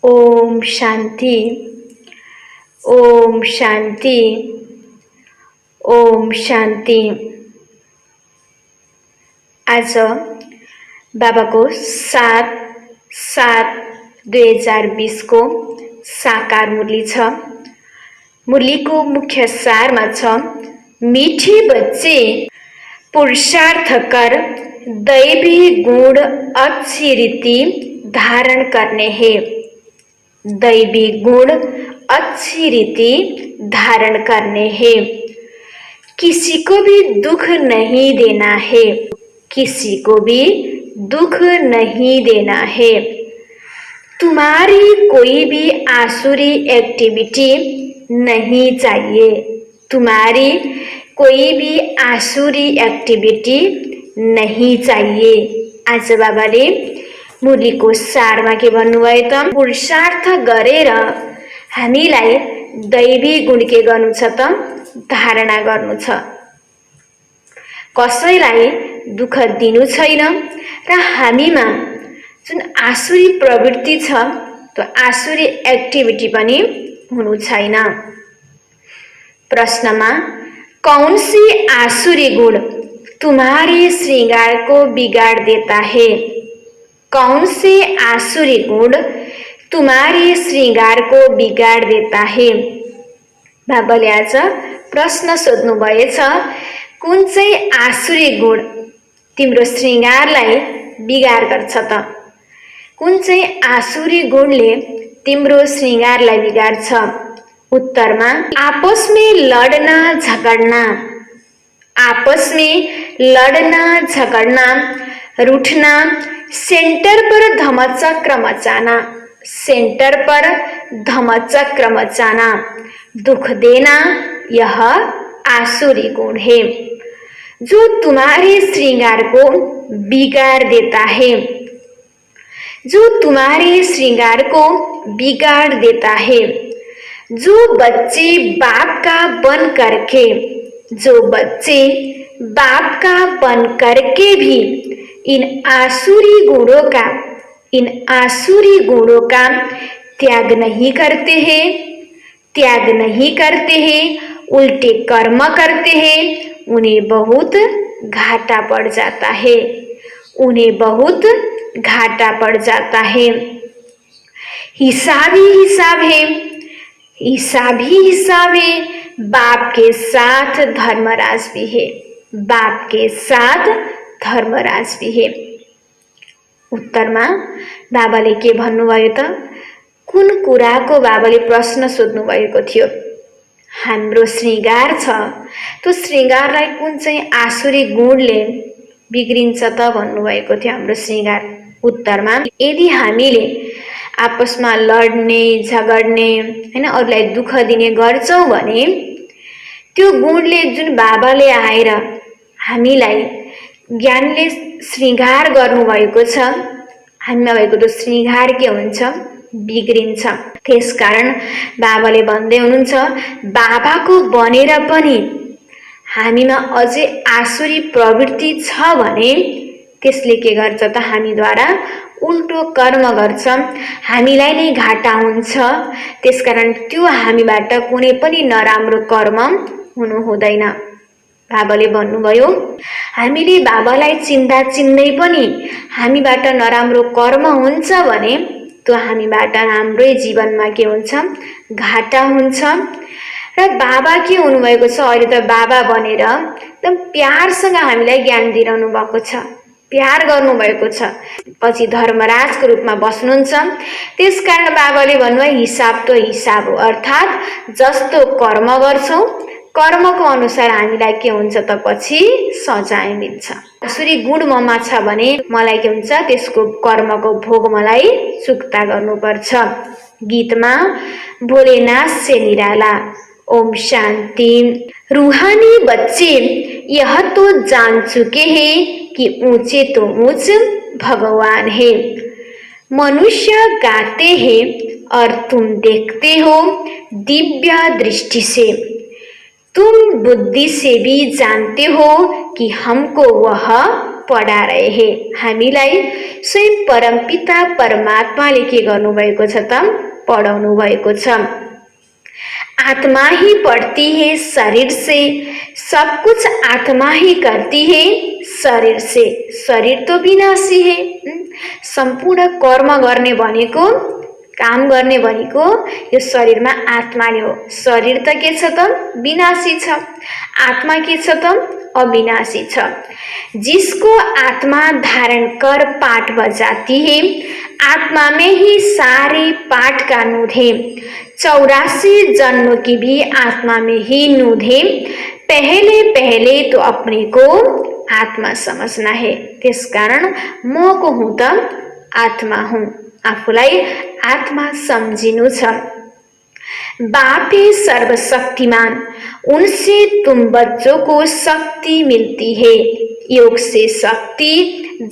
ओम शांति, ओम शांति, ओम शांति। आज बाबाको 7/7/2020 को साकार मुरली छ। मुरलीको मुख्य सारमा छ, मीठे बच्चे पुरुषार्थ कर दैवी गुण अच्छी रीति धारण करने हैं। दैवी गुण अच्छी रीति धारण करने हैं। किसी को भी दुख नहीं देना है। किसी को भी दुख नहीं देना है। तुम्हारी कोई भी आसुरी एक्टिविटी नहीं चाहिए। तुम्हारी कोई भी आसुरी एक्टिविटी नहीं चाहिए। आज बाबाले मुरलीको सारमा के भन्नुभयो त, पुरुषार्थ गरेर हामीलाई दैवी गुण के गर्नु छ त धारणा गर्नु छ। कसैलाई दुख दिनु छैन र हामीमा जुन आसुरी प्रवृत्ति छ त्यो आसुरी एक्टिभिटी पनि हुनु छैन। प्रश्नमा कौन सी आसुरी गुण तुम्हारे श्रृंगार को बिगाड़ देता है? कौन से आसुरी गुण तुम्हारे श्रृंगार को बिगाड़ देता है? बाबाले आज प्रश्न सोध्नु भएछ, कुन चाहिँ आसुरी गुण तिम्रो श्रृंगारलाई बिगार गर्छ त? कुन चाहिँ आसुरी गुणले तिम्रो श्रृंगारलाई बिगार्छ? उत्तरमा आपस में लड़ना झगड़ना, आपस में लड़ना झगड़ना, रूठना, सेंटर पर धमचक्र मचाना, सेंटर पर धमचक्र मचाना, दुख देना, यह आसुरी गुण है जो तुम्हारे श्रृंगार को बिगाड़ देता है। जो तुम्हारे श्रृंगार को बिगाड़ देता है। जो बच्चे बाप का बन करके, जो बच्चे बाप का बन करके भी इन आसुरी गुणों का त्याग नहीं करते हैं, त्याग नहीं करते हैं, उल्टे कर्म करते हैं, उन्हें बहुत घाटा पड़ जाता है। उन्हें बहुत घाटा पड़ जाता है। हिसाब ही हिसाब है, हिसाब ही हिसाब है। बाप के साथ धर्मराज भी है, बाप के साथ धर्मराज भी है। उत्तरमा बाबाले के भन्नुभयो त, कुन कुराको बाबाले प्रश्न सोध्नु भएको थियो? हाम्रो श्रृंगार छ, त्यो श्रृंगारलाई कुन चाहिँ आसुरी गुणले बिग्रिन्छ त भन्नुभएको थियो हाम्रो श्रृंगार। उत्तरमा यदि हामीले आपसमा लड्ने झगड्ने हैन अरूलाई दुख दिने गर्छौं भने त्यो गुणले जुन बाबाले आएर हामीलाई ज्ञानले श्रृंगार गर्नुभएको छ, हामीमा भएको त्यो श्रृंगार के हुन्छ? बिग्रिन्छ। त्यसकारण बाबाले भन्दै हुनुहुन्छ, बाबाको बनेर पनि हामीमा अझै आसुरी प्रवृत्ति छ भने त्यसले के गर्छ त? हामीद्वारा उल्टो कर्म गर्छ, हामीलाई नै घाटा हुन्छ। त्यसकारण त्यो हामीबाट कुनै पनि नराम्रो कर्म हुनु हुँदैन। बाबाले भन्नुभयो, हामीले बाबालाई चिन्दा चिन्दै पनि हामीबाट नराम्रो कर्म हुन्छ भने त्यो हामीबाट हाम्रै जीवनमा के हुन्छ? घाटा हुन्छ। र बाबा के हुनुभएको छ? अहिले त बाबा बनेर एकदम प्यारसँग हामीलाई ज्ञान दिइरहनु भएको छ, प्यार गर्नुभएको छ। पछि धर्मराजको रूपमा बस्नुहुन्छ। त्यसकारण बाबाले भन्नुभयो, हिसाब तो हिसाब हो, अर्थात् जस्तो कर्म गर्छौं कर्मको अनुसार हामीलाई के हुन्छ त? पछि सजाय मिल्छ। आसुरी गुण ममा छ भने मलाई के हुन्छ? त्यसको कर्मको भोग मलाई चुक्ता गर्नुपर्छ। गीतमा भोलेनाथ से निराला। ओम शांति। रूहानी बच्चे यह तो जान चुके हैं कि ऊंचे तो ऊंच भगवान है। मनुष्य गाते हैं और तुम देखते हो दिव्य दृष्टि से। तुम बुद्धि से भी जानते हो कि हमको वह पढा रहे हैं। हामीलाई स्वयं परमपिता परमात्माले के गर्नुभएको छ त? पढाउनु भएको छ। आत्मा ही पढ़ती है शरीर से, सब कुछ आत्मा ही करती है शरीर से। शरीर तो विनाशी है। सम्पूर्ण कर्म गर्ने भनेको, काम गर्ने भनेको यो शरीरमा आत्माले हो। शरीर त के छ त? विनाशी छ। आत्मा के छ त? अविनाशी छ। जिसको आत्मा धारण कर पाठ बजाती है, आत्मा में ही सारे पाठ का नूध है। 84 जन्म की भी आत्मा में ही नूध है। पहले पहले तो अपने को आत्मा समझना है। त्यसकारण म को हुँ त? आत्मा हुँ। आफूलाई आत्मा सम्झिनु छ। बाप है सर्वशक्तिमान, उनसे तुम बच्चों को शक्ति मिलती है। योग से शक्ति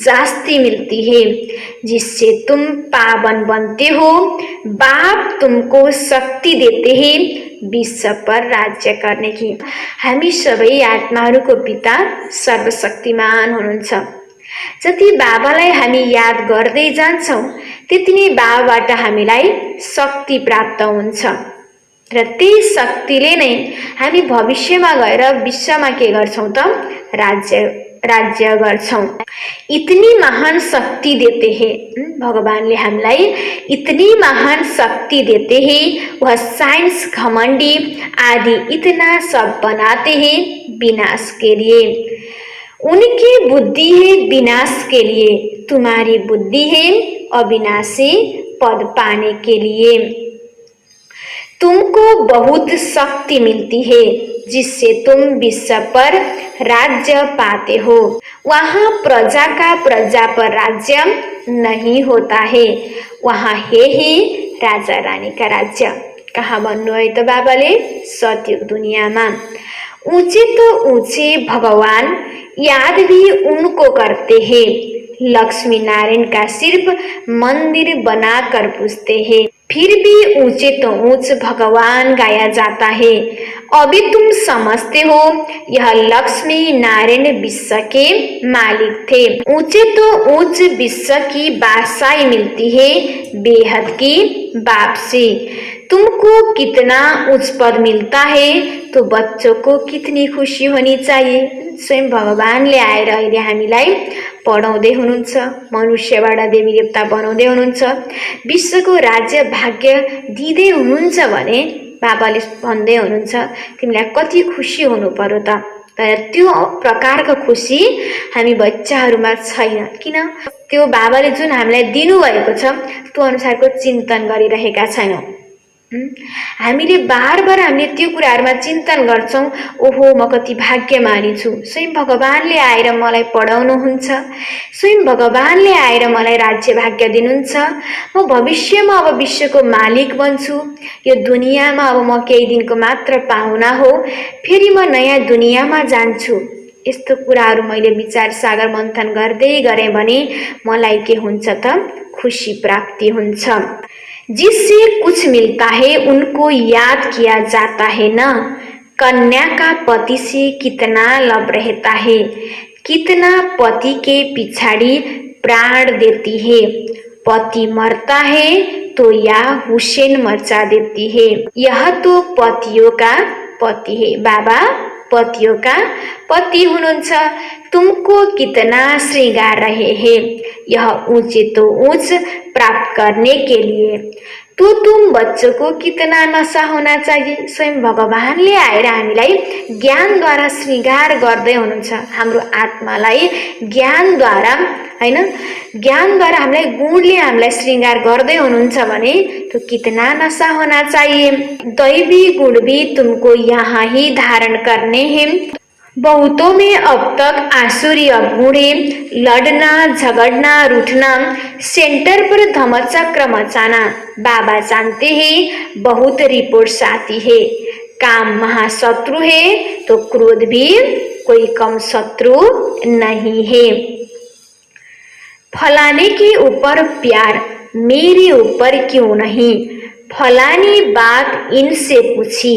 जास्ती मिलती है, जिससे तुम पावन बनते हो। बाप तुमको शक्ति देते हैं विश्व पर राज्य करने की। हामी सबै आत्माहरूको पिता सर्वशक्तिमान हुनुहुन्छ। जति बाबालाई हामी याद गर्दै जान्छौं, त्यति नै बाबाबाट हामीलाई शक्ति प्राप्त हुन्छ र त्यही शक्तिले नै हामी भविष्यमा गएर विश्वमा के गर्छौं त? राज्य गर्छौं। इतनी महान शक्ति देते हैं, भगवानले हामीलाई इतनी महान शक्ति देते हैं। वह साइंस घमंडी आदि इतना सब बनाते हैं विनाश के लिए। उनकी बुद्धि है विनाश के लिए, तुम्हारी बुद्धि है अविनाशी पद पाने के लिए। तुमको बहुत शक्ति मिलती है, जिससे तुम विश्व पर राज्य पाते हो। वहाँ प्रजा का प्रजा पर राज्य नहीं होता है, वहाँ है ही राजा रानी का राज्य। कहाँ भन्नु है त बाबाले? सतयुग दुनियाँमा। ऊंचे तो ऊंचे भगवान याद भी उनको करते हैं। लक्ष्मी नारायण का सिर्फ मंदिर बनाकर पूजते हैं, फिर भी ऊंचे तो ऊंच भगवान गाया जाता है। अभी तुम समझते हो यह लक्ष्मी नारायण विश्व के मालिक थे। ऊंचे तो ऊंच विश्व की बादशाही मिलती है बेहद की बाप से। तुमको कितना उच्च पद मिलता है तो बच्चों को कितनी खुशी होनी चाहिए। स्वयं भगवानले आएर अहिले हामीलाई पढाउँदै हुनुहुन्छ, मनुष्यबाट देवी देवता बनाउँदै हुनुहुन्छ, विश्वको राज्य भाग्य दिँदै हुनुहुन्छ भने बाबाले भन्दै हुनुहुन्छ तिमीलाई कति खुसी हुनु पर्यो त। तर त्यो प्रकारको खुसी हामी बच्चाहरूमा छैन। किन? त्यो बाबाले जुन हामीलाई दिनुभएको छ त्यो अनुसारको चिन्तन गरिरहेका छैनौं। हामीले बार बार हामीले त्यो कुराहरुमा चिन्तन गर्छौं, ओहो म कति भाग्यमानी छु, स्वयं भगवानले आएर मलाई पढाउनुहुन्छ, स्वयं भगवानले आएर मलाई राज्य भाग्य दिनुहुन्छ, म भविष्यमा अब विश्वको मालिक बन्छु, यो दुनियाँमा अब म केही दिनको मात्र पाहुना हो, फेरि म नयाँ दुनियाँमा जान्छु। यस्तो कुराहरु मैले विचार सागर मन्थन गर्दै गरे भने मलाई के हुन्छ त? खुशी प्राप्ति हुन्छ। जिससे कुछ मिलता है उनको याद किया जाता है ना। कन्या का पति से कितना लब रहता है, कितना पति के पिछाड़ी प्राण देती है। पति मरता है तो या हुसैन मचा देती है। यह तो पतियों का पति है। बाबा पतियों का पति हुनुहुन्छ। तुमको कितना श्रृंगार रहे हैं यह ऊंचे तो ऊंच प्राप्त करने के लिए। तो तुम बच्चों को कितना नशा होना चाहिए। स्वयं भगवानले आएर हामीलाई ज्ञानद्वारा श्रृंगार गर्दै हुनुहुन्छ। हाम्रो आत्मालाई ज्ञानद्वारा हैन, ज्ञानद्वारा हामीलाई गुणले हामीलाई श्रृंगार गर्दै हुनुहुन्छ भने तो कितना नशा होना चाहिए। दैवी गुण भी तुमको यहाँ ही धारण करने हैं। बहुतों में अब तक आसुरी अवगुण है, लड़ना झगड़ना रूठना, सेंटर पर धमचक्र मचाना। बाबा जानते हैं बहुत रिपोर्ट्स आती है। काम महाशत्रु है तो क्रोध भी कोई कम शत्रु नहीं है। फलाने के ऊपर प्यार मेरे ऊपर क्यों नहीं, फलानी बात इनसे पूछी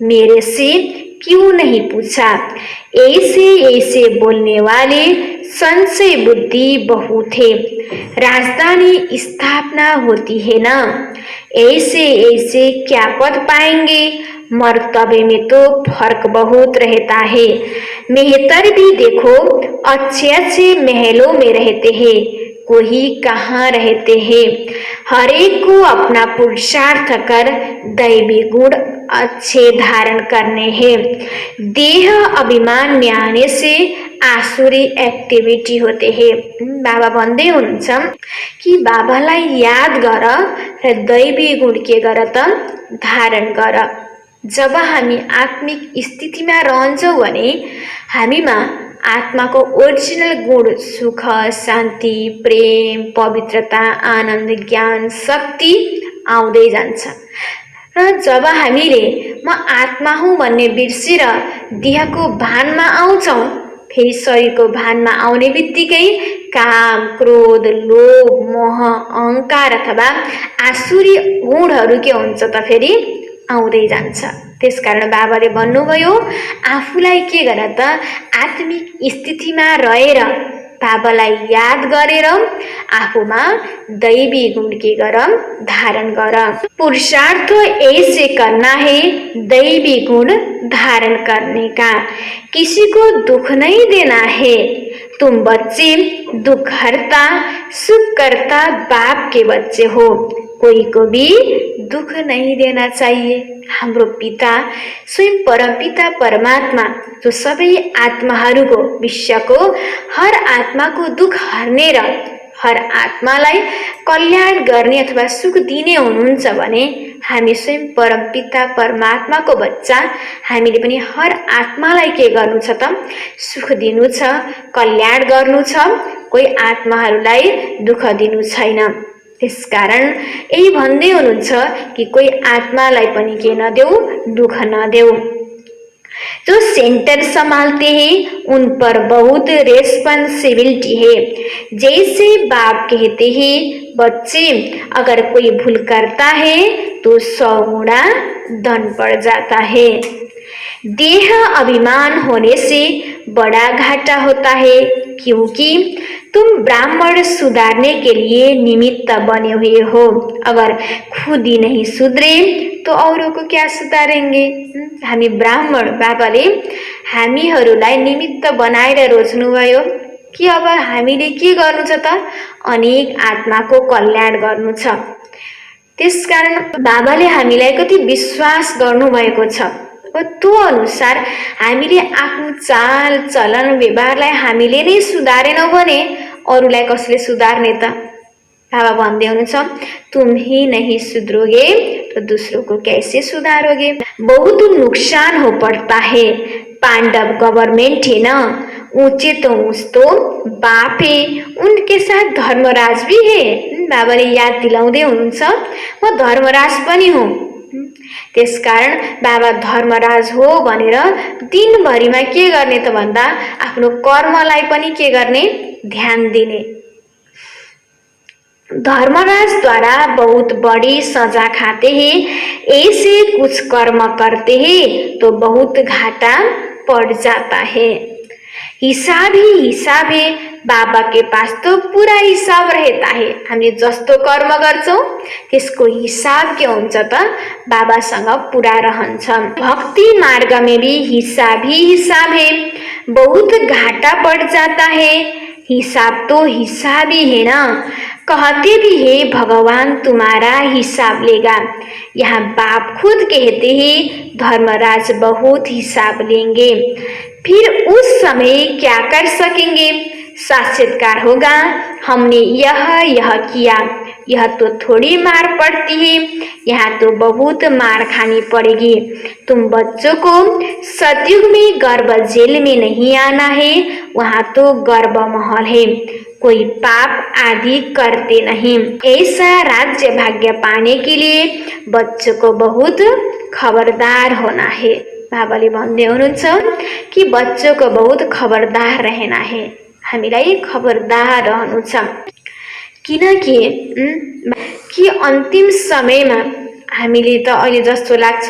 मेरे से क्यों नहीं पूछा। ऐसे ऐसे बोलने वाले संशय बुद्धि बहुत है। राजधानी स्थापना होती है ना, ऐसे ऐसे क्या पद पाएंगे। मर्तबे में तो फर्क बहुत रहता है। मेहतर भी देखो अच्छे अच्छे महलों में रहते हैं, कोई कहाँ रहते हैं। हर एक को अपना पुरुषार्थ कर दैवी गुण अच्छे धारण करने हैं। देह अभिमान में आने से आसुरी एक्टिभिटी होते हैं। बाबा भन्दै हुनुहुन्छ कि बाबालाई याद गर र दैवी गुण के गर त धारण गर। जब हामी आत्मिक स्थितिमा रहन्छौँ भने हामीमा आत्माको ओरिजिनल गुण सुख, शान्ति, प्रेम, पवित्रता, आनन्द, ज्ञान, शक्ति आउँदै जान्छ। र जब हामीले म आत्मा हुँ भन्ने बिर्सेर देहको भानमा आउँछौँ, फेरि शरीरको भानमा आउने बित्तिकै काम, क्रोध, लोभ, मोह, अहंकार अथवा आसुरी गुणहरू के हुन्छ त फेरि आउँदै जान्छ। त्यसकारण बाबाले भन्नुभयो आफूलाई के गर त आत्मिक स्थितिमा रहेर बाबालाई याद गरेर आफूमा दैवी गुण के गर धारण गर। पुरुषार्थ ऐसे करना है दैवी गुण धारण करने का, किसी को दुख नहीं देना है। तुम बच्चे दुख हरता सुख करता बाप के बच्चे हो, कोई को भी दुख नहीं देना चाहिए। हाम्रो पिता स्वयं परमपिता परमात्मा जो सबै आत्माहरूको विश्वको हर आत्माको दुख हर्ने र हर आत्मालाई कल्याण गर्ने अथवा सुख दिने हुनुहुन्छ भने हामी स्वयं परमपिता परमात्माको बच्चा हामीले पनि हर आत्मालाई के गर्नु छ त सुख दिनु छ, कल्याण गर्नु छ, कोही आत्माहरूलाई दुख दिनु छैन। त्यसकारण यही भन्दै हुनुहुन्छ कि कोही आत्मालाई पनि के नदेऊ, दुख नदेऊ। जो सेंटर संभालते हैं उन पर बहुत रेस्पॉन्सिबिलिटी है। जैसे बाप कहते हैं बच्चे अगर कोई भूल करता है तो 100 गुना दंड पड़ जाता है। देह अभिमान होने से बड़ा घाटा होता है, क्योंकि तुम ब्राह्मण सुधारने के लिए निमित्त बने हुए हो। अगर खुद ही नहीं सुधरे तो औरों को क्या सुधारेंगे। हामी ब्राह्मण बाबाले हामीहरूलाई निमित्त बनाएर रोज्नुभयो कि अब हामीले के गर्नु छ त अनेक आत्माको कल्याण गर्नु छ। त्यसकारण बाबाले हामीलाई कति विश्वास गर्नुभएको छ, त्यो अनुसार हामीले आफ्नो चाल चलन व्यवहारलाई हामीले नै सुधारेनौं भने अरूलाई कसले सुधार्ने त। बाबा भन्दै हुनुहुन्छ तुम ही नहीं सुधरोगे तो दूसरों को कैसे सुधारोगे। बहुत नुकसान हो पड़ता है। पांडव गवर्नमेंट है ना, ऊंचे तो ऊंच तो बाप है, उनके साथ धर्मराज भी है। बाबाले याद दिलाउँदै हुनुहुन्छ म धर्मराज पनि हुँ। त्यसकारण बाबा धर्मराज हो भनेर दिनभरिमा के गर्ने त भन्दा आफ्नो कर्मलाई पनि के गर्ने, ध्यान दिने। धर्मराज द्वारा बहुत बड़ी सजा खाते हैं, ऐसे कुछ कर्म करते हैं तो बहुत घाटा पड़ जाता है। हिसाब ही हिसाब है, बाबा के पास तो पूरा हिसाब रहता है। हामीले जस्तो कर्म गर्छौं त्यसको हिसाब के हुन्छ त बाबासँग पूरा रहन्छ। भक्ति मार्ग में भी हिसाब ही हिसाब है, बहुत घाटा पड़ जाता है। हिसाब तो हिसाब ही है ना, कहते भी है भगवान तुम्हारा हिसाब लेगा। यहाँ बाप खुद कहते हैं धर्मराज बहुत हिसाब लेंगे, फिर उस समय क्या कर सकेंगे। साक्षात्कार होगा हमने यह किया, यह तो थोड़ी मार पड़ती है, यहाँ तो बहुत मार खानी पड़ेगी। तुम बच्चों को सतयुग में गर्भ जेल में नहीं आना है, वहाँ तो गर्भ महल है, कोई पाप आदि करते नहीं। ऐसा राज्य भाग्य पाने के लिए बच्चों को बहुत खबरदार होना है। बाबाले भन्दै हुनुहुन्छ कि बच्चों को बहुत खबरदार रहना है। हामीलाई खबरदार रहनु छ, किनकि कि अन्तिम समयमा हामीले त अहिले जस्तो लाग्छ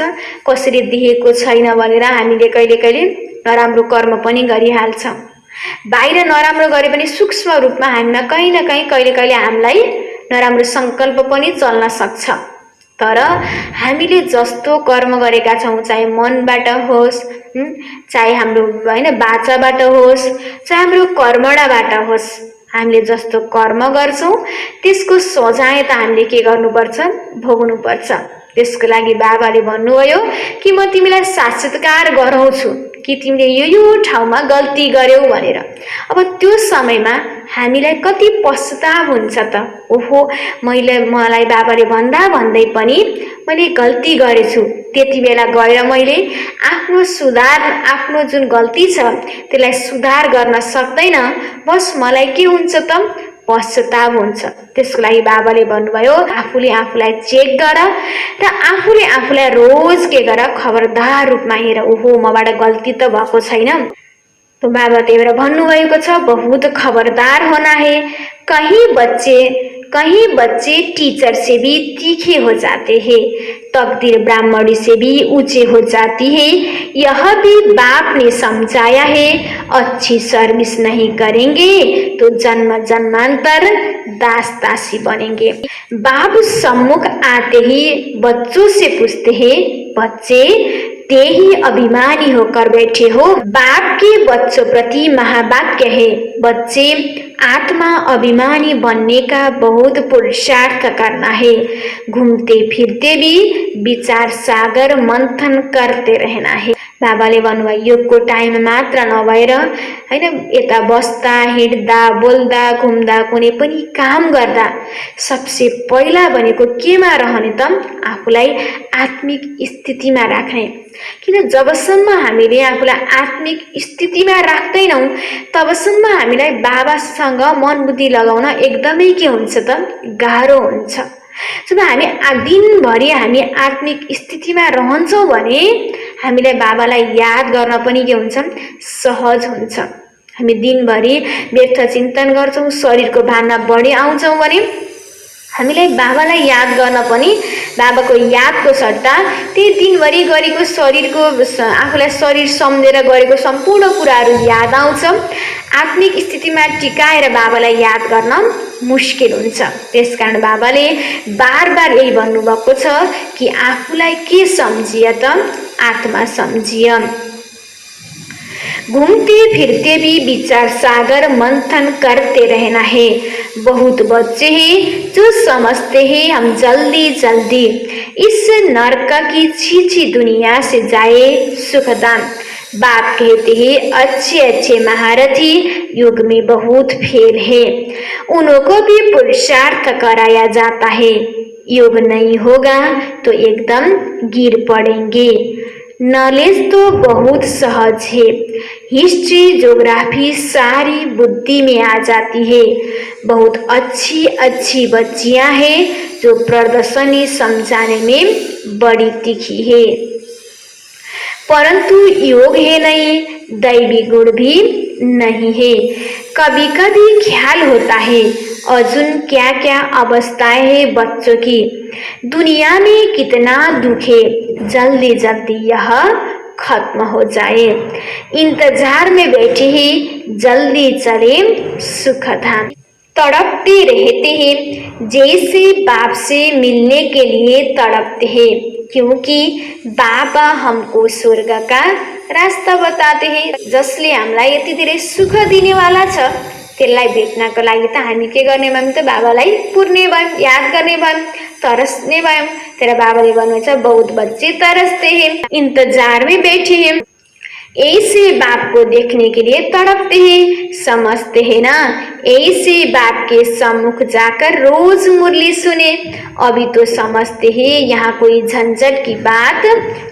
कसैले देखेको छैन भनेर हामीले कहिले कहिले नराम्रो कर्म पनि गरिहाल्छौँ। बाहिर नराम्रो गरे पनि सूक्ष्म रूपमा हामीमा कहीँ न कहीँ कहिले कहिले हामीलाई नराम्रो संकल्प पनि चल्न सक्छ। तर हामीले जस्तो कर्म गरेका छौँ, चाहे मनबाट होस्, चाहे हाम्रो हैन बाचाबाट होस्, चाहे हाम्रो कर्मणाबाट होस्, हामीले जस्तो कर्म गर्छौँ त्यसको सजाय त हामीले के गर्नुपर्छ, भोग्नुपर्छ। त्यसको लागि बाबाले भन्नुभयो कि म तिमीलाई साक्षात्कार गराउँछु कि तिमीले यो ठाउँमा गल्ती गर्यौ भनेर। अब त्यो समयमा हामीलाई कति पश्चाताप हुन्छ त, ओहो मलाई बाबाले भन्दै पनि मैले गल्ती गरेछु। त्यति बेला गएर मैले आफ्नो सुधार, आफ्नो जुन गल्ती छ त्यसलाई सुधार गर्न सक्दैन, बस मलाई के हुन्छ त, पश्चाताप हुन्छ। त्यसको लागि बाबाले भन्नुभयो आफूले आफूलाई चेक गर र आफूले आफूलाई रोज के गर, खबरदार रूपमा हेर, ओहो मबाट गल्ती त भएको छैन। तो बाबा त्यही भएर भन्नुभएको छ बहुत खबरदार होना है, कहीं बच्चे टीचर से भी तीखे हो जाते हैं, तकदीर ब्राह्मणी से भी ऊंचे हो जाती है, यह भी बाप ने समझाया है, अच्छी सर्विस नहीं करेंगे तो जन्म जन्मांतर दास दासी बनेंगे। बाप सम्मुख आते ही बच्चों से पूछते हैं, बच्चे ते ही अभिमानी होकर बैठे हो। बाप के बच्चों प्रति महावाक्य है, बच्चे आत्मा अभिमानी बनने का बहुत पुरुषार्थ करना है, घूमते फिरते भी विचार सागर मंथन करते रहना है। बाबाले भन्नुभयो योगको टाइम मात्र नभएर हैन, यता बस्दा हिँड्दा बोल्दा घुम्दा कुनै पनि काम गर्दा सबसे पहिला भनेको केमा रहने त, आफूलाई आत्मिक स्थितिमा राख्ने। किन जबसम्म हामीले आफूलाई आत्मिक स्थितिमा राख्दैनौँ तबसम्म हामीलाई बाबासँग मन बुद्धि लगाउन एकदमै के हुन्छ त, गाह्रो हुन्छ। जब हामी दिनभरि हामी आत्मिक स्थितिमा रहन्छौँ भने हामीलाई बाबालाई याद गर्न पनि के हुन्छ, सहज हुन्छ। हामी दिनभरि व्यर्थ चिन्तन गर्छौँ, शरीरको भावना बढी आउँछौँ भने हामीलाई बाबालाई याद गर्न पनि बाबाको यादको सट्टा त्यही दिनभरि गरेको शरीरको आफूलाई शरीर सम्झेर गरेको सम्पूर्ण कुराहरू याद आउँछ। आत्मिक स्थितिमा टिकाएर बाबालाई याद गर्न मुस्किल हुन्छ। त्यसकारण बाबाले बार बार यही भन्नुभएको छ कि आफूलाई के सम्झिए त, आत्मा सम्झिए। घूमते फिरते भी विचार सागर मंथन करते रहना है। बहुत बच्चे हैं जो समझते हैं हम जल्दी जल्दी इस नरक की छीछी दुनिया से जाए सुखदाम। बाप कहते हैं अच्छे अच्छे महारथी युग में बहुत फेल है, उनको भी पुरुषार्थ कराया जाता है, योग नहीं होगा तो एकदम गिर पड़ेंगे। नॉलेज तो बहुत सहज है, हिस्ट्री ज्योग्राफी सारी बुद्धि में आ जाती है। बहुत अच्छी अच्छी बच्चियां हैं जो प्रदर्शनी समझाने में बड़ी तीखी है, परंतु योग है नहीं, दैवी गुण भी नहीं है। कभी कभी ख्याल होता है अर्जुन क्या क्या अवस्थाएं हैं बच्चों की, दुनिया में कितना दुख है, जल्दी जल्दी यह खत्म हो जाए, इंतजार में बैठे ही जल्दी चले सुखधाम। तड़पते रहते हैं जैसे बाप से मिलने के लिए तड़पते हैं, क्योंकि बाबा हमको स्वर्ग का रास्ता बताते हैं। जसले हामीलाई यति धेरै सुख दिनेवाला छ त्यसलाई भेट्नको लागि त हामी के गर्ने भयौं त, बाबालाई पुर्ने भयौं, याद गर्ने भयौं, तरसने भयौं। तर बाबाले भन्नुहुन्छ बहुत बच्चे तरसते हैं, इंतजार में बैठे हैं, ऐसे बाप को देखने के लिए तड़पते हैं, समझते हैं ना, ऐसे बाप के सम्मुख जाकर रोज मुरली सुने। अभी तो समझते हैं यहाँ कोई झंझट की बात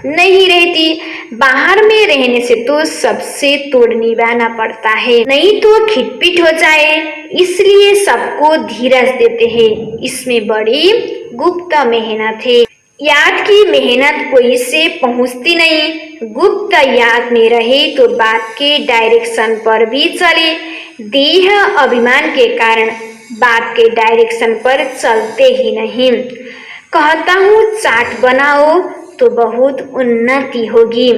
नहीं रहती, बाहर में रहने से तो सबसे तोड़ निभाना पड़ता है, नहीं तो खिटपिट हो जाए, इसलिए सबको धीरज देते हैं। इसमें बड़ी गुप्त मेहनत है, याद की मेहनत कोई से पहुंचती नहीं, गुप्त याद में रहे तो बात के डायरेक्शन पर भी चले, देह अभिमान के कारण बात के डायरेक्शन पर चलते ही नहीं। कहता हूँ चाट बनाओ तो बहुत उन्नति होगी।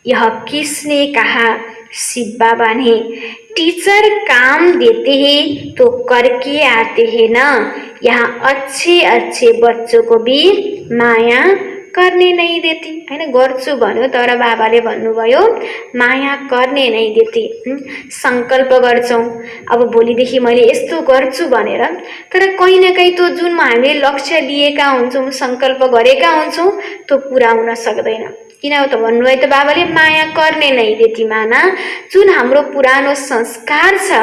यह किसने कहा? शिव बाबा ने। टीचर काम देते हैं तो करके आते हैं ना। यहाँ अच्छे अच्छे बच्चों को भी माया करने नहीं देती हैन। गर्छु भन्यो तर बाबाले भन्नुभयो माया करने नहीं देती। संकल्प गर्छौं अब भोलिदेखि मैले यस्तो गर्छु भनेर, तर कहीं न कहीं तो जुन हामीले लक्ष्य लिएका हुन्छौं, संकल्प गरेका हुन्छौं त्यो पूरा हुन सक्दैन। किन त भन्नुभयो त बाबाले माया करने नहीं देती माना। जुन हाम्रो पुरानो संस्कार छ,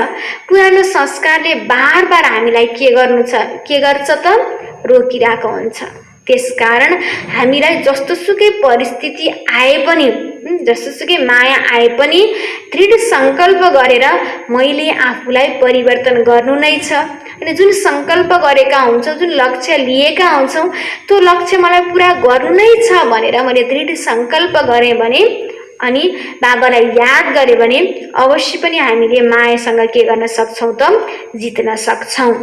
पुरानो संस्कारले बार बार हामीलाई के गर्छ त रोकिरहेको हुन्छ। त्यसकारण हामीलाई जस्तोसुकै परिस्थिति आए पनि, जस्तोसुकै माया आए पनि दृढ संकल्प गरेर मैले आफूलाई परिवर्तन गर्नु नै छ। अनि जुन संकल्प गरेका हुन्छौं, जुन लक्ष्य लिएका हुन्छौं, त्यो लक्ष्य मलाई पूरा गर्नु नै छ भनेर मैले दृढ संकल्प गरेँ भने अनि बाबालाई याद गरे भने अवश्य पनि हामीले मायासँग के गर्न सक्छौं त जित्न सक्छौं।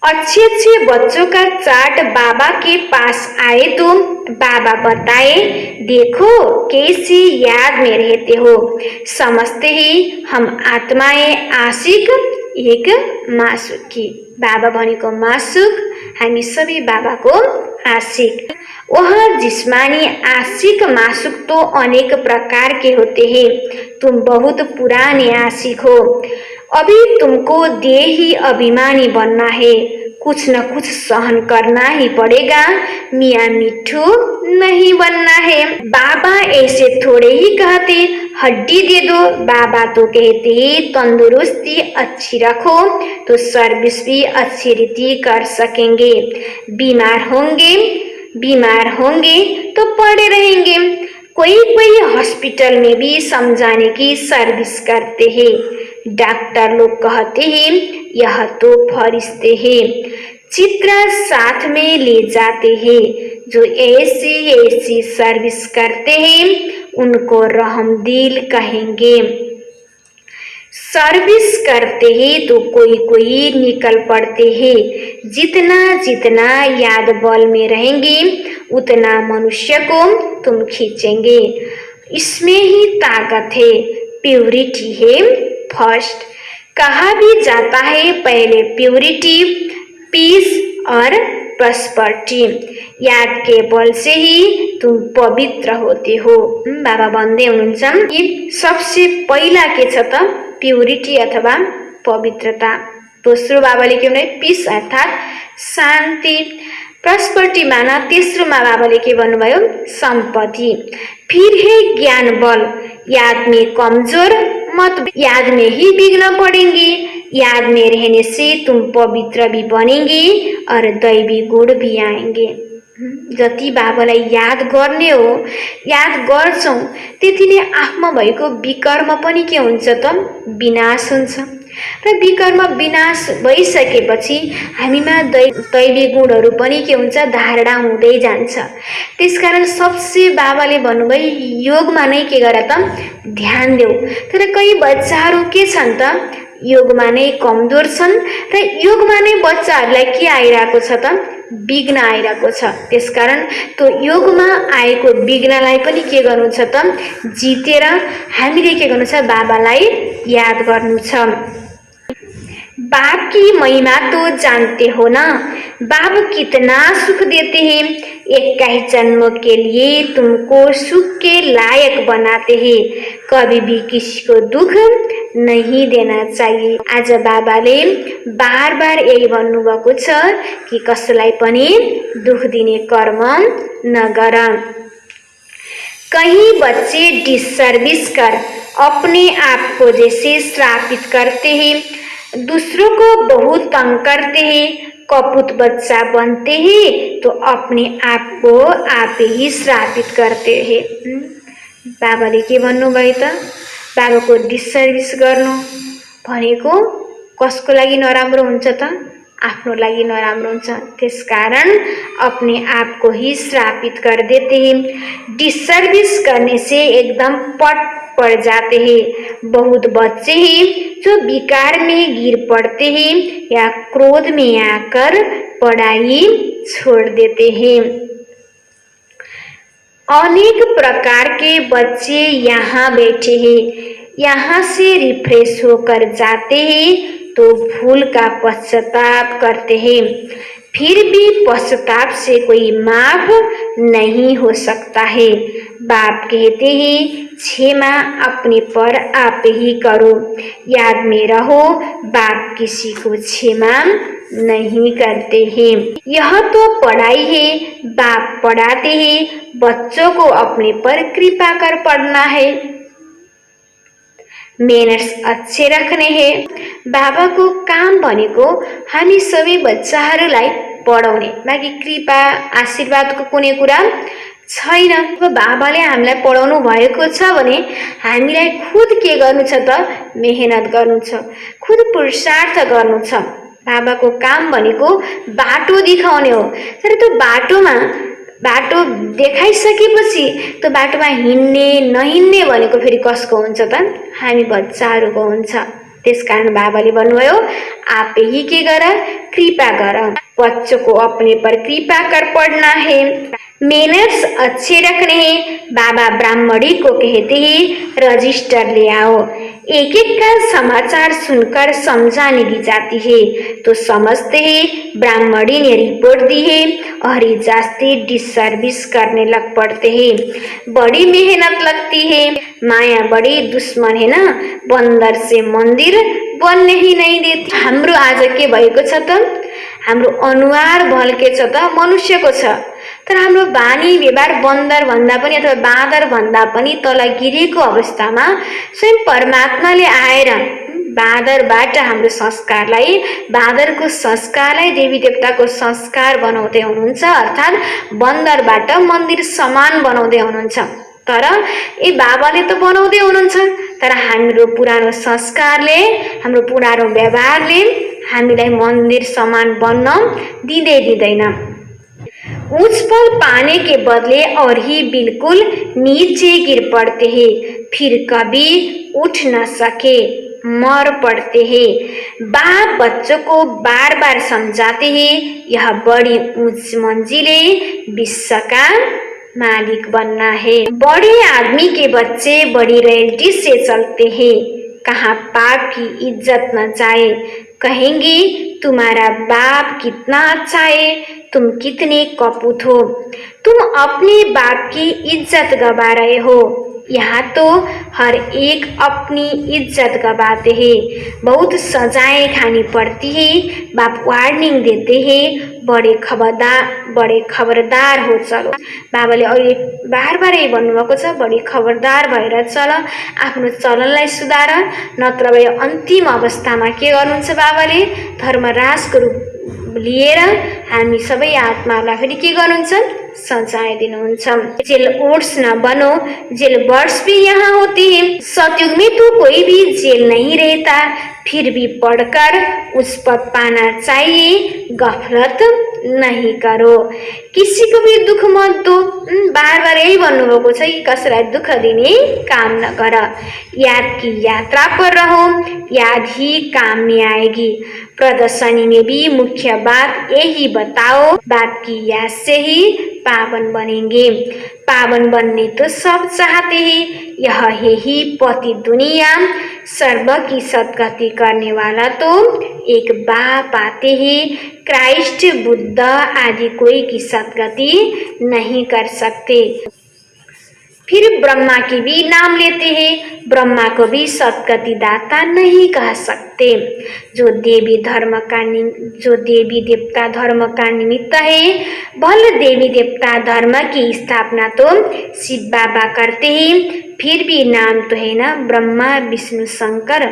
अच्छे अच्छे बच्चों का चार्ट बाबा के पास आए तो बाबा बताए, देखो कैसे याद में रहते हो। समझते ही हम आत्माएं आशिक एक मासुक की। बाबा भनेको मासुक, हामी सबै बाबाको आशिक। वह जिस्मानी आशिक मासुक तो अनेक प्रकार के होते हैं। तुम बहुत पुराने आशिक हो। अभी तुमको देही अभिमानी बनना है। कुछ न कुछ सहन करना ही पड़ेगा। मियाँ मिट्ठू नहीं बनना है। बाबा ऐसे थोड़े ही कहते हड्डी दे दो, बाबा तो कहते तंदुरुस्ती अच्छी रखो तो सर्विस भी अच्छी रीति कर सकेंगे। बीमार होंगे तो पड़े रहेंगे। कोई कोई हॉस्पिटल में भी समझाने की सर्विस करते हैं। डॉक्टर लोग कहते हैं यह तो फरिश्ते हैं, चित्रा साथ में ले जाते हैं। जो ऐसी ऐसी सर्विस करते हैं उनको रहमदिल कहेंगे। सर्विस करते हैं तो कोई कोई निकल पड़ते हैं। जितना जितना याद बल में रहेंगे उतना मनुष्य को तुम खींचेंगे। इसमें ही ताकत है, प्योरिटी है फर्स्ट। कहा भी जाता है पहले प्योरिटी, पीस और प्रॉस्पेरिटी। याद के बल से ही तुम पवित्र होते हो। बाबा भन्दै हुनुहुन्छ कि सबसे पहिला के छ त प्योरिटी अथवा पवित्रता। दोस्रो बाबाले के भन्नुभयो पीस अर्थात शान्ति। प्रॉस्पेरिटी माना तेस्रोमा बाबाले के भन्नुभयो सम्पत्ति। फिर है ज्ञान बल। याद में कमजोर मत, याद में ही बिगड़ पड़ेंगे। याद में रहने से तुम पवित्र भी बनेंगे और दैवी गुण भी आएंगे। जति बाबालाई याद गर्ने हो, याद गर्छौं त्यति नै आफूमा भएको विकर्म पनि के हुन्छ त विनाश हुन्छ। र विकर्म विनाश भइसकेपछि हामीमा दैवी गुणहरू पनि के हुन्छ धारणा हुँदै जान्छ। त्यसकारण सबसे बाबाले भन्नुभयो योगमा नै के गर त ध्यान देऊ। तर कई बच्चाहरू के छन् त योगमा नै कमजोर छन् र योगमा नै बच्चाहरूलाई के आइरहेको छ त विघ्न आइरहेको छ। त्यसकारण त्यो योगमा आएको विघ्नलाई पनि के गर्नु छ त जितेर हामीले के गर्नु छ बाबालाई याद गर्नु छ। बाप की महिमा तो जानते हो ना, बाप कितना सुख देते हैं। एक का ही जन्म के लिए तुमको सुख के लायक बनाते हैं। कभी भी किसी को दुख नहीं देना चाहिए। आज बाबाले बार बार यही भन्नुभएको छ कि कसैलाई पनि दुख दिने कर्म नगर। कहीं बच्चे डिसर्विस कर अपने आप को जैसे श्रापित करते हैं, दूसरों को बहुत तंग करते हैं, कपूत बच्चा बनते हैं तो अपने आप को आप ही श्रापित करते हैं। बाबाले के भन्नुभयो त बाबाको डिसर्भिस गर्नु भनेको कसको लागि नराम्रो हुन्छ त आफ्नो लागि नराम्रो हुन्छ। त्यसकारण अपने आप को ही श्रापित कर देते हैं। डिसर्विस करने से एकदम पट पड़ जाते हैं। बहुत बच्चे हैं जो विकार में गिर पड़ते हैं या क्रोध में आकर पढ़ाई छोड़ देते हैं। अनेक प्रकार के बच्चे यहाँ बैठे हैं, यहाँ से रिफ्रेश होकर जाते हैं तो भूल का पश्चाताप करते हैं, फिर भी पश्चाताप से कोई माफ नहीं हो सकता है। बाप कहते हैं क्षमा अपने पर आप ही करो। याद में रहो, बाप किसी को क्षमा नहीं करते हैं। यह तो पढ़ाई है, बाप पढ़ाते हैं, बच्चों को अपने पर कृपा कर पढ़ना है। मैनर्स अच्छे रखने हैं। बाबा को काम भनेको हामी सबै बच्चाहरूलाई पढाउने, बाँकी कृपा आशीर्वादको कुनै कुरा छैन। बाबाले हामीलाई पढाउनु भएको छ भने हामीलाई खुद के गर्नु छ त? मेहनत गर्नु छ, खुद पुरुषार्थ गर्नु छ। बाबाको काम भनेको बाटो देखाउने हो, तर त्यो बाटो देखाइसकेपछि त्यो बाटोमा हिँड्ने नहिँड्ने भनेको फेरि कसको हुन्छ त? हामी बच्चाहरूको हुन्छ। त्यसकारण बाबाले भन्नुभयो आप ही के गर, कृपा गर, बच्चों को अपने पर कृपा कर पढ़ना है। मैनर्स अच्छे रखने हैं। बाबा ब्राह्मणी को कहते हैं रजिस्टर ले आओ। एक एक का समाचार सुनकर समझाने की जाती है तो समझते हैं ब्राह्मणी ने रिपोर्ट दी है और ये जास्ती डिसर्विस करने लग पड़ते हैं। बड़ी मेहनत लगती है। माया बड़ी दुश्मन है ना, बंदर से मंदिर बनने ही नहीं देती। हाम्रो आज के भएको छ त? हाम्रो अनुहार भल्के छ त मनुष्यको छ, तर हाम्रो बानी व्यवहार बन्दर भन्दा पनि अथवा बाँदर भन्दा पनि तल गिरेको अवस्थामा स्वयं परमात्माले आएर बाँदरबाट हाम्रो संस्कारलाई, बाँदरको संस्कारलाई देवी देवताको संस्कार बनाउँदै हुनुहुन्छ, अर्थात् बन्दरबाट मन्दिर समान बनाउँदै हुनुहुन्छ। तर ए बाबाले त बनाउँदै हुनुहुन्छ, तर हाम्रो पुरानो संस्कारले, हाम्रो पुरानो व्यवहारले हामीलाई मन्दिर समान बन्न दिँदैन। ऊंच पल पाने के बदले और ही बिल्कुल नीचे गिर पड़ते हैं, फिर कभी उठ न सके मर पड़ते हैं। बाप बच्चों को बार बार समझाते हैं यह बड़ी ऊंच मंजिले विश्व का मालिक बनना है। बड़े आदमी के बच्चे बड़ी रॉयल्टी से चलते हैं, कहाँ पाप की इज्जत न जाए। कहेंगे तुम्हारा बाप कितना अच्छा है, तुम कितने कपूत हो, तुम अपने बाप की इज्जत गवा रहे हो। यहाँ तो हर एक अपनी इज्जत गवाते हैं, बहुत सजाएं खानी पड़ती है। बाप वार्निंग देते हैं बड़े खबरदार हो चलो। बाबाले अहिले बार बार यही भन्नुभएको छ, बढी खबरदार भएर चल, आफ्नो चलनलाई सुधार, नत्र भए अन्तिम अवस्थामा के गर्नुहुन्छ बाबाले? धर्मराजको रूप लिएर हामी सबै आत्मालाई फेरि के गर्नुहुन्छ? सजाय दिनुहुन्छ। जेल ओट्स न बनो, जेल बर्ड्स भी यहाँ होते हैं। सतयुग में तो कोई भी जेल नहीं रहता, फिर भी पढ़कर उस पद पाना चाहिए, गफलत नहीं करो, किसी को भी दुख मत दो। बार बार यही भन्नुभएको छ कि कसैलाई दुख दिने काम न गर। याद की यात्रा पर रहो, याद ही काम में आएगी। प्रदर्शनी में भी मुख्य बात यही बताओ, बाप की याद से ही पावन बनेंगे। पावन बनने तो सब चाहते हैं, यह है ही पति दुनिया, सर्व की सदगति करने वाला तो एक बाप आते हैं। क्राइस्ट, बुद्ध आदि कोई की सदगति नहीं कर सकते। फिर ब्रह्मा की भी नाम लेते हैं, ब्रह्मा को भी सदगति दाता नहीं कह सकते। जो देवी देवता धर्म का निमित्त है, भले देवी देवता धर्म की स्थापना तो शिव बाबा करते हैं, फिर भी नाम तो है ना ब्रह्मा विष्णु शंकर।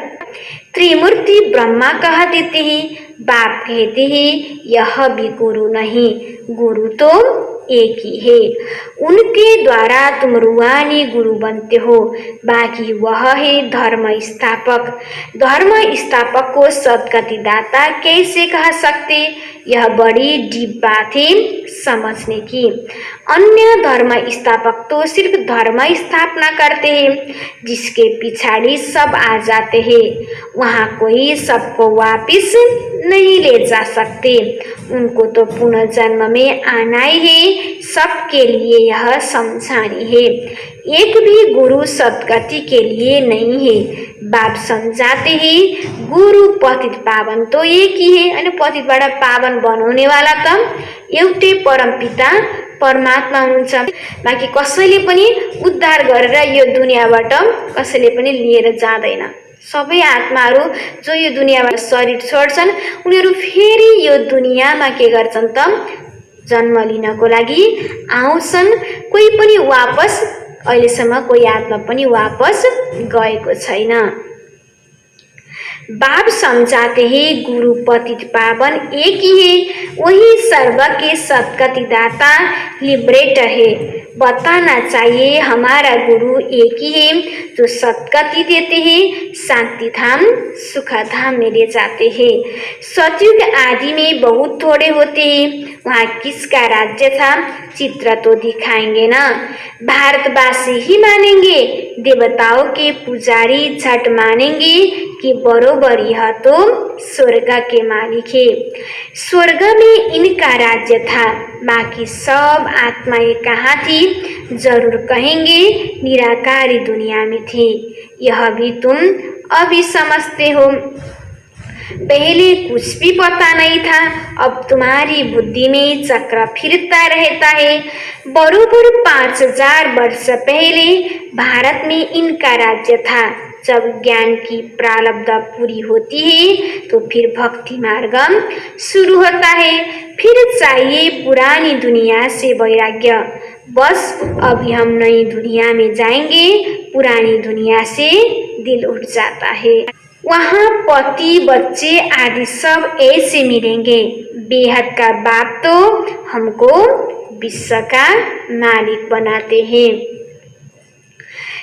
त्रिमूर्ति ब्रह्मा कह देते हैं, बाप कहते हैं यह भी गुरु नहीं, गुरु तो एक ही है। उनके द्वारा तुम रूहानी गुरु बनते हो, बाकी वह है धर्म स्थापक। धर्म स्थापक को सदगति दाता कैसे कह सकते? यह बड़ी डीप बात है समझने की। अन्य धर्म स्थापक तो सिर्फ धर्म स्थापना करते हैं, जिसके पिछाड़ी सब आ जाते हैं। वहाँ कोई सबको वापिस नहीं ले जा सकते। उनको तो पुनर्जन्म में आना ही है। सबके लिए यह समझानी है। एक भी गुरु सदगति के लिए नहीं है। बाप समझाते हैं गुरु पतित पावन तो एक ही है, अनि पतितबाट पावन बनाउने वाला त एउटै परमपिता परमात्मा हुनुहुन्छ। बाँकी कसैले पनि उद्धार गरेर यो दुनियाँबाट कसैले पनि लिएर जाँदैन। सबै आत्माहरू जो यो दुनियाँबाट शरीर छोड्छन् उनीहरू फेरि यो दुनियाँमा के गर्छन् त जन्म लिनको लागि आउँछन्। कोही पनि वापस अहिलेसम्म कोही आत्मा पनि वापस गएको छैन। बाप समझाते हैं गुरु पतित पावन एक ही है, वही सर्व के सदगति दाता लिबरेटर है। बताना चाहिए हमारा गुरु एक ही है जो सदगति देते हैं, शांति धाम सुख धाम में ले जाते हैं। सतयुग आदि में बहुत थोड़े होते हैं। वहाँ किसका राज्य था चित्र तो दिखाएंगे ना। भारतवासी ही मानेंगे, देवताओं के पुजारी झट मानेंगे कि बरोबर यह तो स्वर्ग के मालिक है। स्वर्ग में इनका राज्य था, बाकी सब आत्माएं कहाँ थी? जरूर कहेंगे निराकारी दुनिया में थी। यह भी तुम अभी समझते हो। पहले कुछ भी पता नहीं था, अब तुम्हारी बुद्धि में चक्र फिरता रहता है। बरोबर 5000 वर्ष पहले भारत में इनका राज्य था। जब ज्ञान की प्रारब्ध पूरी होती है तो फिर भक्ति मार्ग शुरू होता है। फिर चाहिए पुरानी दुनिया से वैराग्य। बस अभी हम नई दुनिया में जाएंगे, पुरानी दुनिया से दिल उठ जाता है। वहाँ पति बच्चे आदि सब ऐसे मिलेंगे। बेहद का बाप तो हमको विश्व का मालिक बनाते हैं।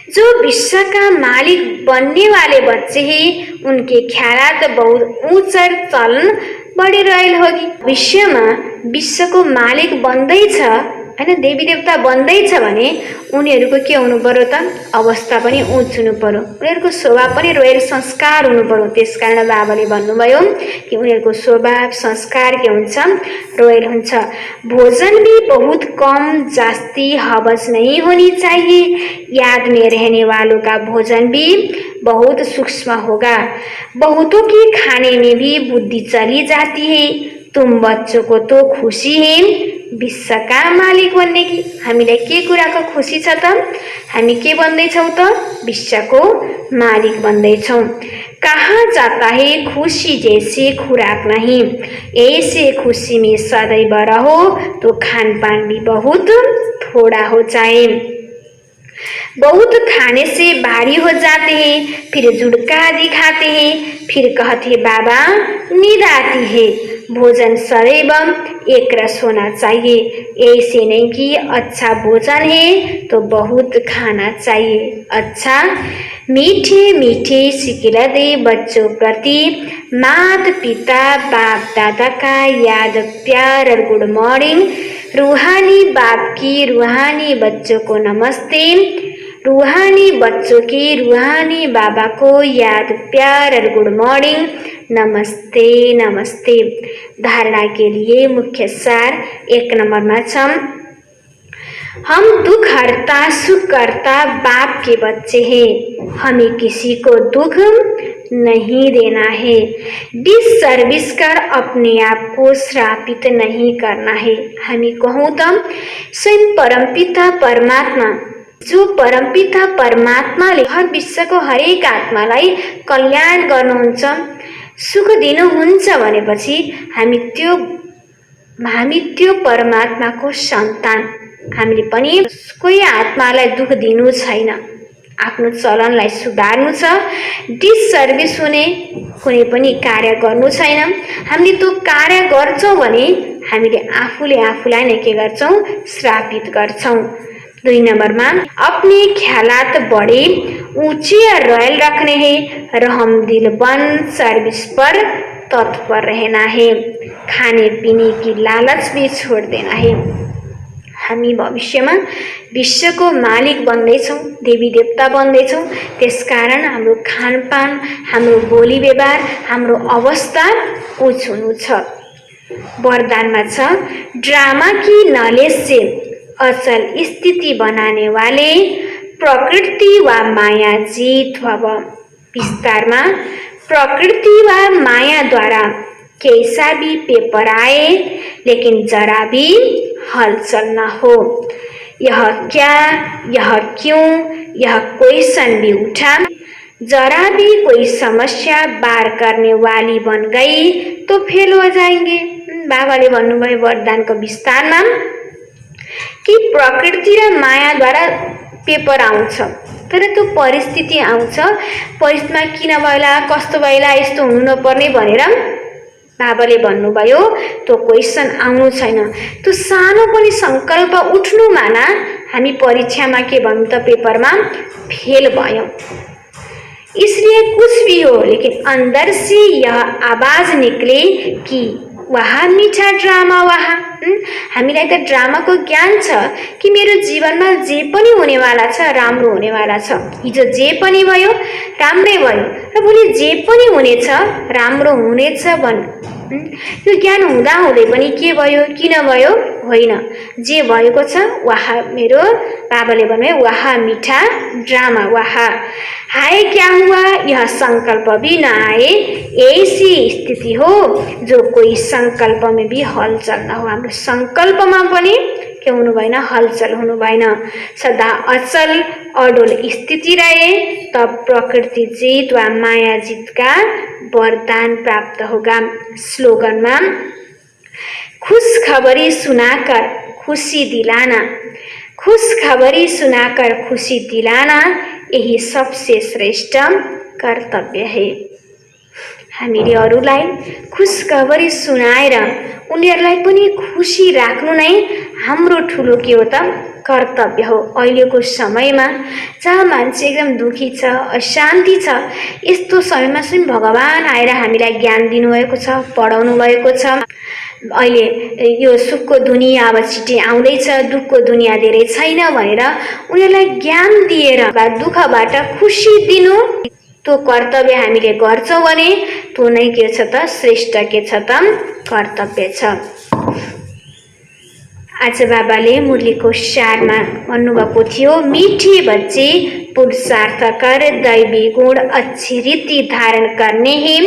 जो विश्व का मालिक बनने वाले बच्चे हैं उनके ख्यालात बहुत ऊंचा चलन बढ़िरहेल होगी। विश्वको मालिक बन्दैछ हैन, देवी देवता बन्दैछ भने उनीहरूको के हुनु पर्यो त? अवस्था पनि उच्च हुनु पर्यो, उनीहरूको स्वभाव पनि रोयल संस्कार हुनु पर्यो। त्यसकारण बाबाले भन्नुभयो कि उनीहरूको स्वभाव संस्कार के हुन्छ? रोयल हुन्छ। भोजन भी बहुत कम जास्ती हवस नहीं होनी चाहिए। याद में रहने वालों का भोजन भी बहुत सूक्ष्म होगा। बहुतों की खाने में भी बुद्धि चली जाती है। तुम बच्चों को तो खुशी है विश्व का मालिक बनने की। हामीलाई के कुराको खुशी छ त? हामी के बन्दैछौँ त? विश्वको मालिक बन्दैछौँ। कहाँ जाता है खुशी जैसे खुराक नहीं, ऐसे खुशी में सदैव रहो तो खान पान भी बहुत थोड़ा हो जाए। बहुत खाने से भारी हो जाते हैं, फिर जुड़का दिखाते हैं, फिर कहते हैं बाबा नींद आती है। भोजन सदैव एक रस होना चाहिए। ऐसे नहीं कि अच्छा भोजन है तो बहुत खाना चाहिए। अच्छा मीठे मीठे सिखला दे बच्चों प्रति माता पिता बाप दादा का याद प्यार और गुड मॉर्निंग। रूहानी बाप की रूहानी बच्चों को नमस्ते। रूहानी बच्चों की रूहानी बाबा को याद प्यार और गुड मॉर्निंग। नमस्ते नमस्ते। धारणा के लिए मुख्य सार 1 नंबर में हम दुख हरता सुख करता बाप के बच्चे हैं। हमें किसी को दुख नहीं देना है। डिसर्विस कर अपने आप को श्रापित नहीं करना है। हमें कहूँ तो स्वयं परमपिता परमात्मा, जो परमपिता परमात्माले हर विश्वको हरेक आत्मालाई कल्याण गर्नुहुन्छ, सुख दिनुहुन्छ भनेपछि हामी त्यो परमात्माको सन्तान। हामीले पनि कोही आत्मालाई दुख दिनु छैन। आफ्नो चलनलाई सुधार्नु छ। डिससर्भिस हुने कुनै पनि कार्य गर्नु छैन। हामीले त्यो कार्य गर्छौँ भने हामीले आफूले आफूलाई नै के गर्छौँ, श्रापित गर्छौँ। 2 नंबर में अपने ख्यालात बड़े ऊंचे और रॉयल रखने हैं, रहम दिल बन सर्विस पर तत्पर रहना है, खाने पीने की लालच भी छोड़ देना है। हामी भविष्यमा विश्वको मालिक बन्दैछौँ, देवी देवता बन्दैछौँ। त्यसकारण हाम्रो खानपान, हाम्रो बोली व्यवहार, हाम्रो अवस्था उच्च हुनु छ। वरदानमा छ ड्रामा की नॉलेज से अचल स्थिति बनाने वाले प्रकृति व माया जीत भव। विस्तार में प्रकृति व माया द्वारा कैसा भी पेपर आए लेकिन जरा भी हलचल न हो। यह क्या, यह क्यों, यह क्वेश्चन भी उठा, जरा भी कोई समस्या बार करने वाली बन गई तो फेल हो जाएंगे। बाबाले भन्नुभयो वरदानको विस्तारमा कि प्रकृति र माया द्वारा पेपर आउँछ, तर त्यो परिस्थिति आउँछ, परिस्थितिमा किन भएला, कस्तो भएला, यस्तो हुनु नपर्ने भनेर बाबाले भन्नुभयो त्यो क्वेशन आउनु छैन। त्यो सानो पनि संकल्प उठ्नु माना हामी परीक्षामा के भन्नु त पेपरमा फेल भयौं। इसलिए कुछ भी हो लेकिन अंदर से यह आवाज निकले कि वहाँ मीठा ड्रामा वहाँ। हामीलाई त ड्रामाको ज्ञान छ कि मेरो जीवनमा जे पनि हुनेवाला छ राम्रो हुनेवाला छ। हिजो जे पनि भयो राम्रै भयो र भोलि जे पनि हुनेछ राम्रो हुनेछ यो ज्ञान हुँदा हुँदै पनि के भयो, किन भयो, होइन, जे भएको छ वहाँ मेरो बाबाले भन्नुभयो वहाँ मीठा ड्रामा वहाँ। आए क्या हुआ यह संकल्प भी न आए, ऐसी स्थिति हो जो कोई संकल्प में भी हलचल न हो। हाम्रो संकल्पमा पनि के हुनु भएन, हलचल हुनु भएन। सदा अचल अडोल स्थिति रहे तब प्रकृति जीत व माया जीत का वरदान प्राप्त होगा। स्लोगन में खुशखबरी सुनाकर खुशी दिलाना, खुशखबरी सुनाकर खुशी दिलाना यही सबसे श्रेष्ठ कर्तव्य है। हामीले अरूलाई खुशखबरी सुनाएर उनीहरूलाई पनि खुशी राख्नु नै हाम्रो ठुलो के हो त कर्तव्य हो। अहिलेको समयमा जहाँ मान्छे एकदम दुखी छ, अशान्ति छ, यस्तो समयमा स्वयं भगवान आएर हामीलाई ज्ञान दिनुभएको छ, पढाउनु भएको छ। अहिले यो सुखको दुनिया अब छिटै आउँदैछ, दुःखको दुनिया धेरै छैन भनेर उनीहरूलाई ज्ञान दिएर दुःखबाट खुशी दिनु त्यो कर्तव्य हामीले गर्छौं भने त्यो नै के छ त श्रेष्ठ के छ त कर्तव्य छ। आज बाबाले मुरलीको सारमा भन्नुभएको थियो मीठे बच्चे पुरुषार्थ कर दैवी गुण अच्छी रीति धारण करने हैं,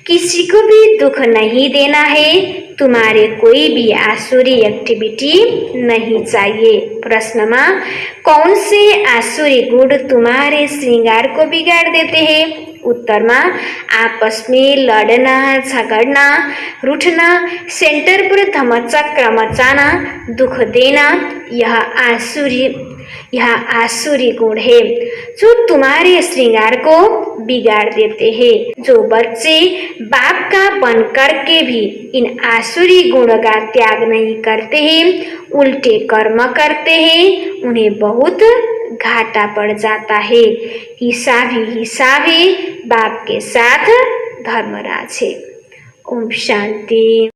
किसी को भी दुख नहीं देना है, तुम्हारे कोई भी आसुरी एक्टिविटी नहीं चाहिए। प्रश्न में कौन से आसुरी गुण तुम्हारे श्रृंगार को बिगाड़ देते हैं? उत्तर में आपस में लड़ना, झगड़ना, रूठना, सेंटर पर धमचक्र मचाना, दुख देना, यह आसुरी गुण है जो तुम्हारे श्रृंगार को बिगाड़ देते हैं। जो बच्चे बाप का बन करके भी इन आसुरी गुणों का त्याग नहीं करते हैं, उल्टे कर्म करते हैं, उन्हें बहुत घाटा पड़ जाता है। हिसाबी बाप के साथ धर्मराज है। ओम शांति।